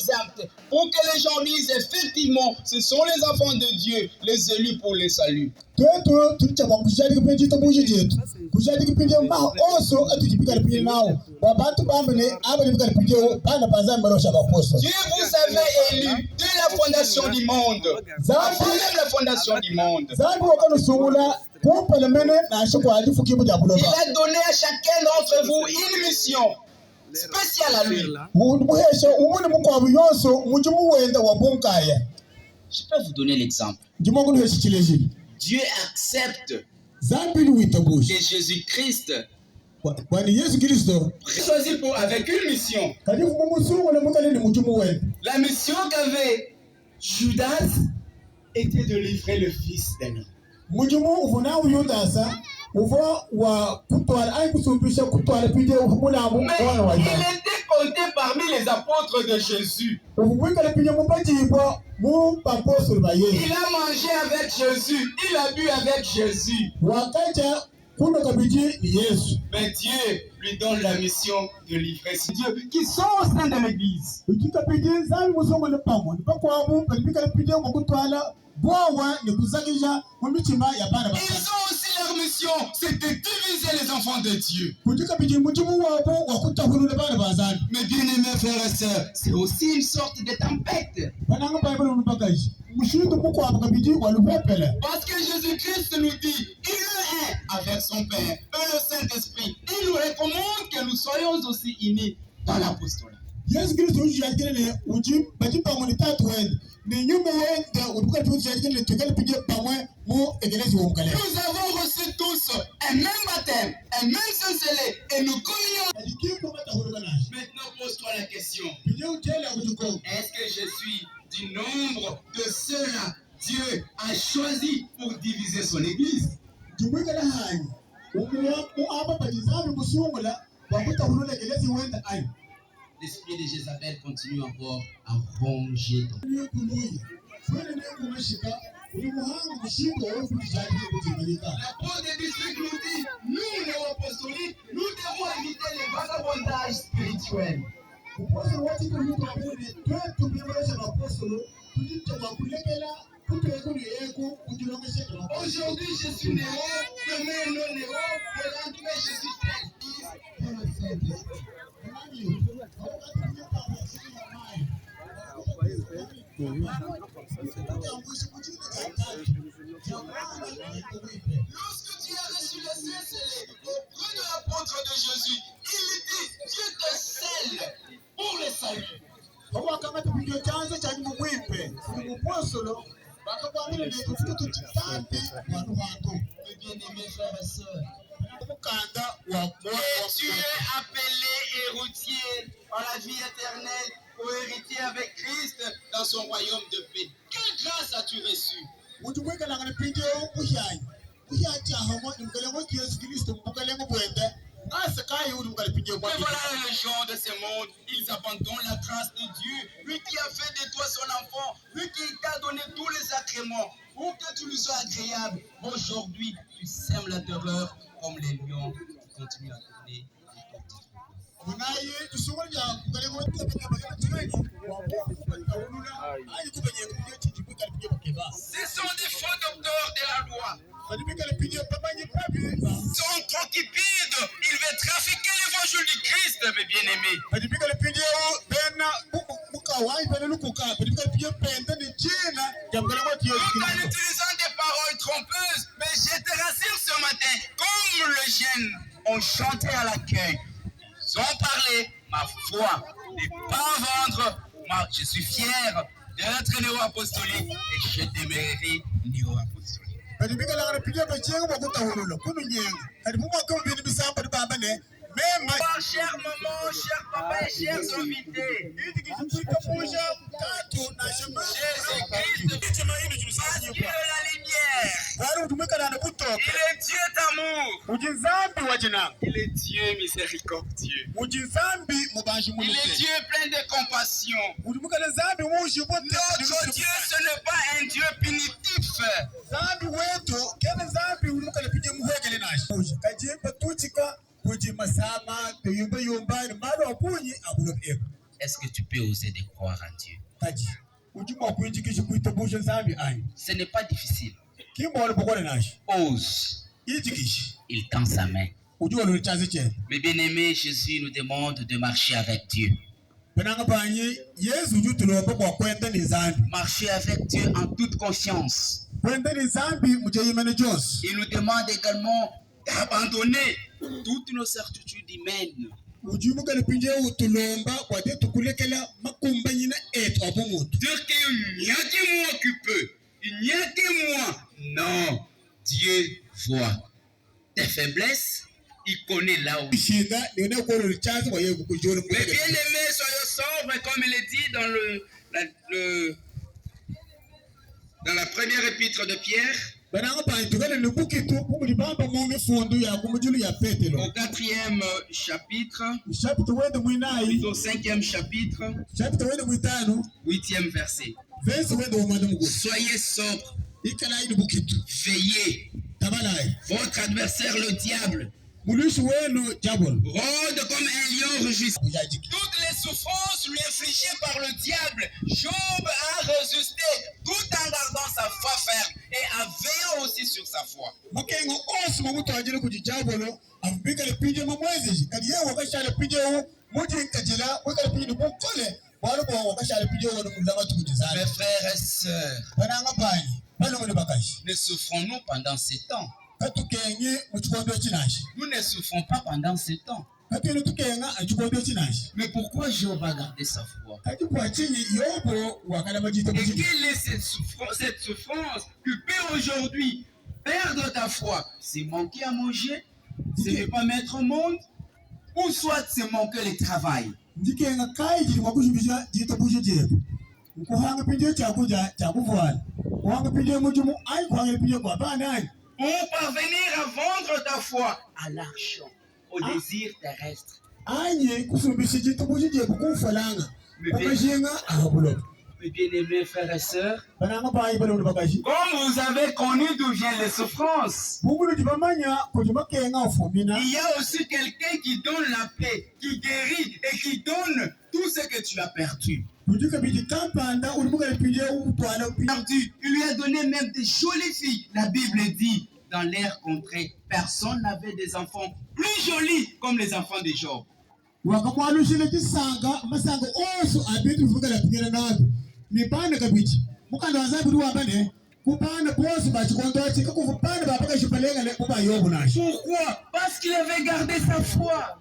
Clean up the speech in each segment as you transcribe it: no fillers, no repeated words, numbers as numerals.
nos actes, pour que les gens disent effectivement, ce sont les enfants de Dieu, les élus pour les saluts. Dieu vous avait élu dès la fondation du monde. Avant même la fondation du monde. Il a donné à chacun d'entre vous une mission spéciale à lui. Je peux vous donner l'exemple. Dieu accepte que Jésus-Christ choisi avec une mission. La mission qu'avait Judas était de livrer le fils d'Ami. Il était compté parmi les apôtres de Jésus. Il a mangé avec Jésus, il a bu avec Jésus. Mais Dieu lui donne la mission de livrer ces dieux qui sont au sein de l'église. Ils ont aussi leur mission, c'est de diviser les enfants de Dieu. Mais bien aimés frères et sœurs, c'est aussi une sorte de tempête. Parce que Jésus-Christ nous dit, il est un avec son Père et le Saint-Esprit. Il nous recommande que nous soyons aussi unis dans l'apostolat. Nous avons reçu tous un même baptême, un même Saint-Scellé et nous communions. Maintenant pose-toi la question. Est-ce que je suis du nombre de ceux-là Dieu a choisi pour diviser son église? L'esprit de Jézabel continue encore à ronger dans l'apôtre des districts nous dit, nous les apostoliques, nous devons éviter les vagabondages spirituels. Aujourd'hui je suis Néo, demain non Néo, le lendemain je suis tel. Lorsque tu as reçu le Saint-Scellé auprès de l'apôtre de Jésus, il dit Dieu te scelle pour le salut. Mes bien-aimés frères et sœurs, tu es appelé héritier en la vie éternelle ou héritier avec Christ dans son royaume de paix. Quelle grâce as-tu reçu? Mais voilà les gens de ce monde, ils abandonnent la grâce de Dieu, lui qui a fait de toi son enfant, lui qui t'a donné tous les sacrements, pour que tu lui sois agréable. Aujourd'hui, tu sèmes la terreur comme les lions qui continuent à tourner. Ce sont des faux docteurs de la loi. Ils sont trop cupides. Ils veulent trafiquer l'évangile du Christ, mes bien-aimés. Tout en utilisant des paroles trompeuses. Mais je te rassure ce matin, comme les jeunes ont chanté à l'accueil, ils ont parlé, ma foi n'est pas à vendre. Moi, je suis fier d'être néo-apostolique et je demeurerai néo-apostolique. Chère maman, cher papa et chers invités, Jésus-Christ, Dieu la lumière, il est Dieu d'amour, il est Dieu miséricordieux, il est Dieu plein de compassion. Notre Dieu, ce n'est pas un Dieu punitif. Est-ce que tu peux oser de croire en Dieu? Ce n'est pas difficile. Ose. Il tend sa main. Mais bien aimé, Jésus nous demande de marcher avec Dieu. Marcher avec Dieu en toute conscience. Il nous demande également d'abandonner toutes nos certitudes humaines. Dire qu'il n'y a que moi qui peux, il n'y a que moi. Non, Dieu voit tes faiblesses, il connaît là où. Mais bien aimé, soyons sobres, comme il est dit dans la première épître de Pierre. Au 4e chapitre, au 5e chapitre, 8e verset. Soyez sobres, veillez. Votre adversaire, le diable, rôde comme un lion rugissant. Toutes les souffrances lui infligées par le diable, Job a résisté tout en gardant sa foi ferme et en veillant aussi sur sa foi. Mes frères et sœurs, ne souffrons-nous pendant ces temps? Nous ne souffrons pas pendant ces temps. Mais pourquoi Job a gardé sa foi? Et quelle est cette souffrance qui peut aujourd'hui perdre ta foi? C'est manquer à manger, c'est ne pas mettre au monde, ou soit c'est manquer le travail. Pour parvenir à vendre ta foi à l'argent, au désir terrestre. Mes bien-aimés frères et sœurs, comme vous avez connu d'où viennent les souffrances, il y a aussi quelqu'un qui donne la paix, qui guérit et qui donne tout ce que tu as perdu. Il lui a donné même des jolies filles. La Bible dit, dans l'air contrée, personne n'avait des enfants plus jolis comme les enfants de Job. Pourquoi? Parce qu'il avait gardé sa foi.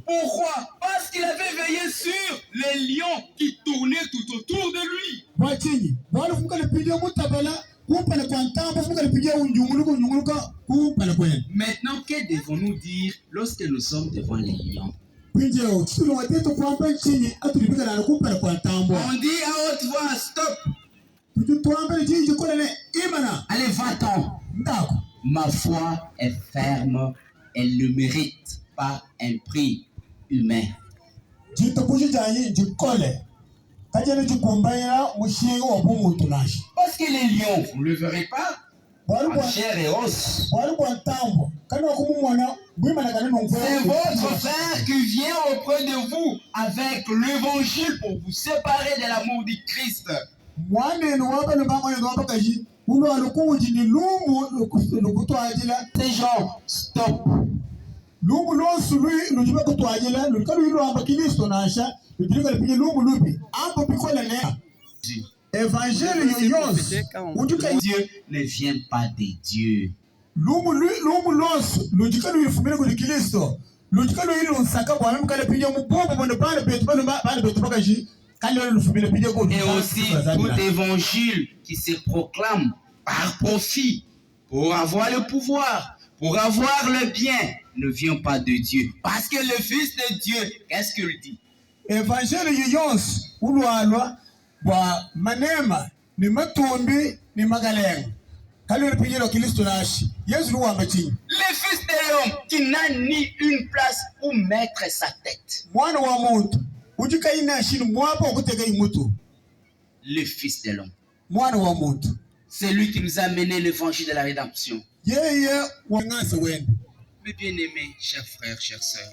Pourquoi? Parce qu'il avait veillé sur les lions qui tournaient tout autour de lui. Maintenant, que devons-nous dire lorsque nous sommes devant les lions? On dit à haute voix, stop. Allez, va-t'en. Ma foi est ferme, elle ne mérite pas un prix humain. Parce que les lions, vous ne le verrez pas, en chair et os. C'est votre frère qui vient auprès de vous avec l'évangile pour vous séparer de l'amour du Christ. Ces gens, stop. Dieu ne vient pas de Dieu. Et aussi tout évangile qui se proclame par profit, pour avoir le pouvoir, pour avoir le bien, ne vient pas de Dieu. Parce que le Fils de Dieu, qu'est-ce qu'il dit? Le Fils de l'homme qui n'a ni une place où mettre sa tête. Le Fils de l'homme. C'est lui qui nous a mené l'évangile de la rédemption. Mes bien-aimés, chers frères, chères sœurs,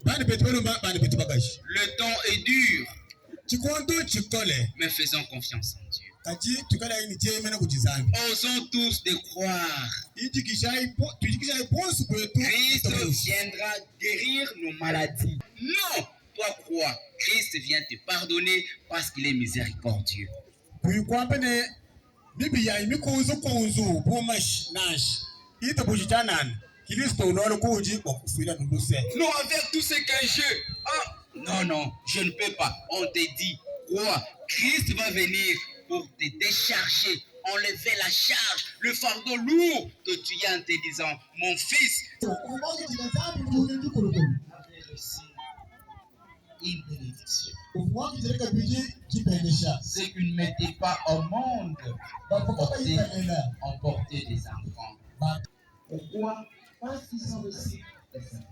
Le temps est dur. Mais faisons confiance en Dieu. Osons tous de croire. Christ viendra guérir nos maladies. Non, toi crois. Christ vient te pardonner parce qu'il est miséricordieux. Non, avec tout ce que non, je ne peux pas. On te dit, crois, Christ va venir pour te décharger, enlever la charge, le fardeau lourd que tu as en te disant, mon fils, une bénédiction. C'est que ne mettez pas au monde emporter des enfants. Pourquoi? Parce qu'ils sont aussi des enfants.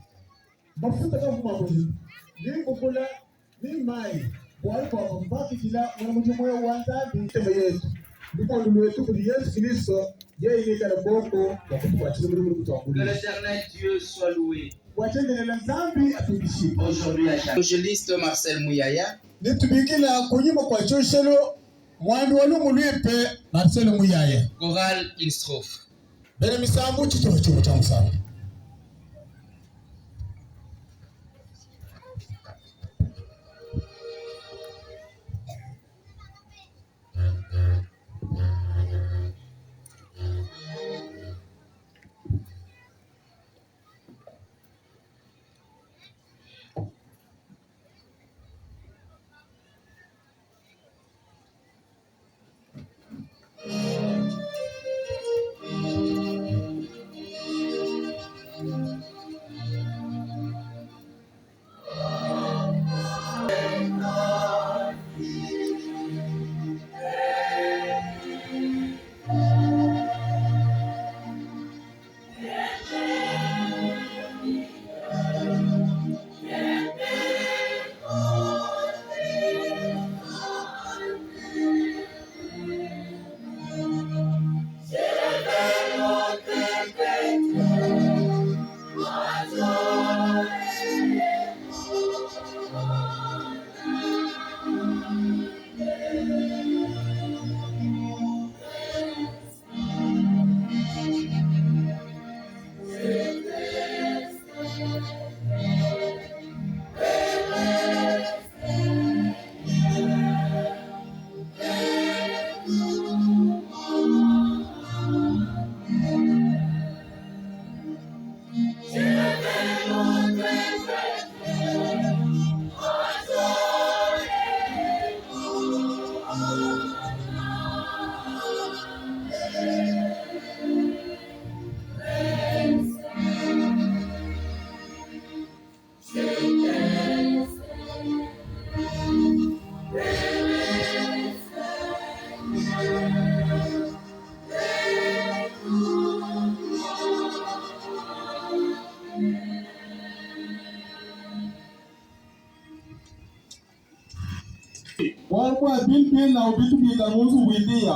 Que l'éternel Dieu soit loué. Aujourd'hui, l'évangéliste Marcel Mouyaya. Chorale une strophe.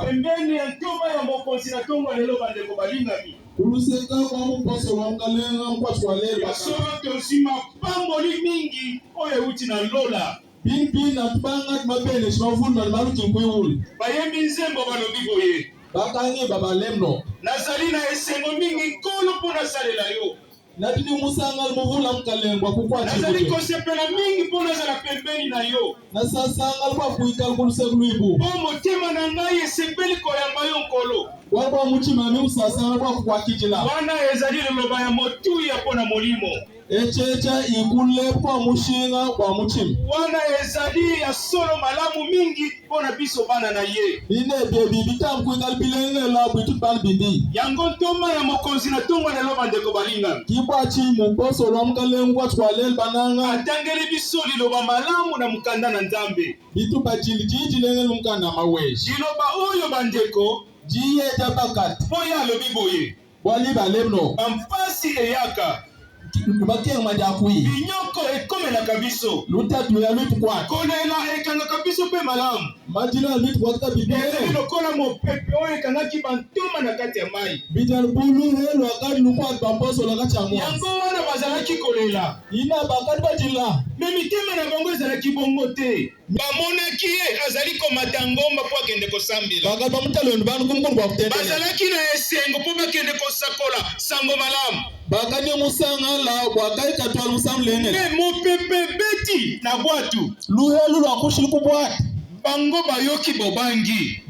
Pembeni ya ntumba ya mokonzi na tongo lelo bandeko balingami. Basoba tozima pamboli mingi oyo euti na lola. Bayembi nzembo balobi boye. Nazali na esengo mingi nkolo mpo nasalela yo. Nazali kosepela mingi mpo nazala pembeni na yo. Po motema na ngai esepeli koyamba yo nkolo. Wana ezali liloba ya motuya mpo na molimo. Wana ezali ya solo malamu mingi mpo na biso bana na ye. Yango ntoma ya mokonzi na tongo lelo bandeko balinga. Atangeli biso liloba malamu na mukanda na Nzambe. Liloba oyo bandeko po ya lobi boye. Bampasi eyaka. binyoko ekomelaka biso kolela ekangaka biso mpe malamu ezali lokola mopepe oyo ekangaki bantoma na kati ya mai yango wana bazalaki kolela me mitema na bango ezalaki bongo te bamonaki ye azali komata ngomba mpo akende kosambela bazalaki na esengo mpo bakende kosakola sango malamu me mopepe beti na bwatu bango bayoki bobangi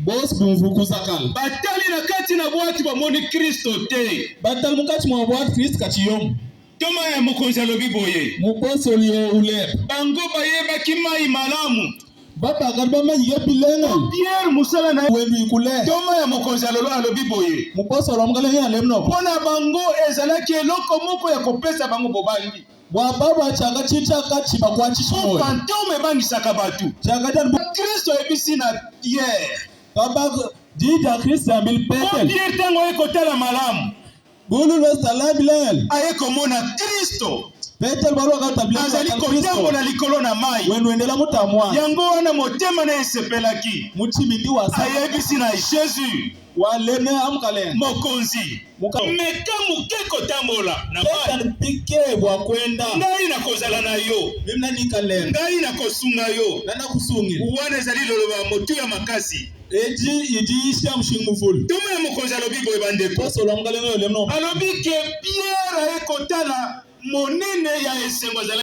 batali na kati na bwatu bamoni Kristo te toma ya mokonzi alobi boye bango bayebaki mai malamu Pierre musala na toma ya mokonzi alobi boye mpona bango ezalaki eloko moko ya kopesa bango bobangi fantome ebangisaka bato Kristo ebisi na Pierre Pierre ntango ekotala malamu aye komona Kristo azali kotambola likolo na mai yango wana motema na esepelaki ayebisi na Jésus mokonzi meka moke kotambola na mai ngai nakozala na yo ngai nakosunga yo wana ezali loloba motu ya makasi toma ya mokonzi alobi boye bandeko alobi ke Pierre ekotala monene ya esengo